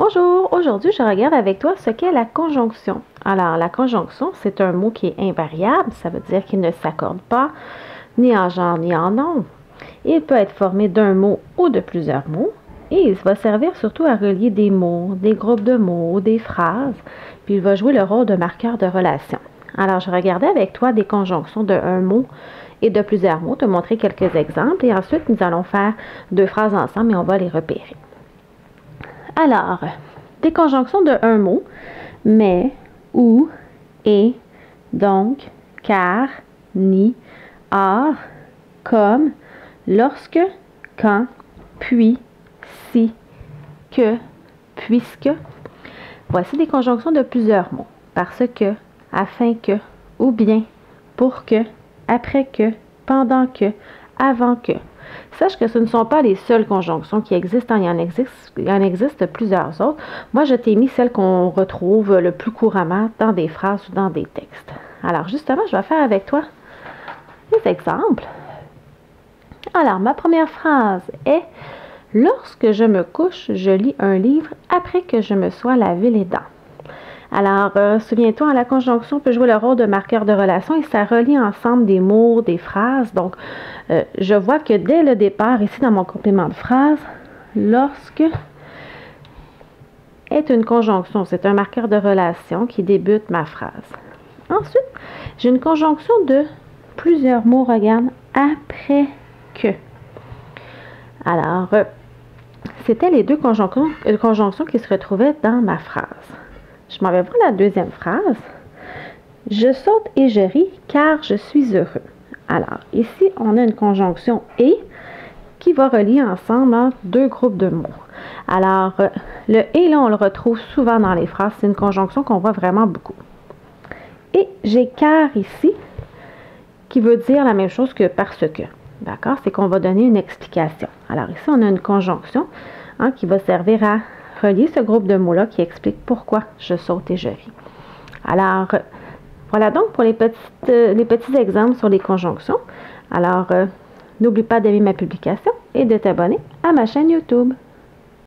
Bonjour, aujourd'hui je regarde avec toi ce qu'est la conjonction. Alors la conjonction, c'est un mot qui est invariable, ça veut dire qu'il ne s'accorde pas ni en genre ni en nombre. Il peut être formé d'un mot ou de plusieurs mots et il va servir surtout à relier des mots, des groupes de mots, des phrases, puis il va jouer le rôle de marqueur de relation. Alors je regardais avec toi des conjonctions de un mot et de plusieurs mots, te montrer quelques exemples et ensuite nous allons faire deux phrases ensemble et on va les repérer. Alors, des conjonctions de un mot, mais, ou, et, donc, car, ni, or, comme, lorsque, quand, puis, si, que, puisque. Voici des conjonctions de plusieurs mots. Parce que, afin que, ou bien, pour que, après que, pendant que, avant que. Sache que ce ne sont pas les seules conjonctions qui existent, il y en existe plusieurs autres. Moi, je t'ai mis celles qu'on retrouve le plus couramment dans des phrases ou dans des textes. Alors, justement, je vais faire avec toi des exemples. Alors, ma première phrase est « Lorsque je me couche, je lis un livre après que je me sois lavé les dents. » Alors, souviens-toi, la conjonction peut jouer le rôle de marqueur de relation et ça relie ensemble des mots, des phrases. Donc, je vois que dès le départ, ici dans mon complément de phrase, lorsque est une conjonction, c'est un marqueur de relation qui débute ma phrase. Ensuite, j'ai une conjonction de plusieurs mots, regarde, après que. Alors, c'était les deux conjonctions qui se retrouvaient dans ma phrase. Je m'en vais voir la deuxième phrase. Je saute et je ris car je suis heureux. Alors, ici, on a une conjonction « et » qui va relier ensemble deux groupes de mots. Alors, le « et » là, on le retrouve souvent dans les phrases. C'est une conjonction qu'on voit vraiment beaucoup. Et j'ai « car » ici, qui veut dire la même chose que « parce que ». D'accord? C'est qu'on va donner une explication. Alors, ici, on a une conjonction qui va servir à relier ce groupe de mots-là qui explique pourquoi je saute et je ris. Alors, voilà donc pour les petits exemples sur les conjonctions. Alors, n'oublie pas d'aimer ma publication et de t'abonner à ma chaîne YouTube.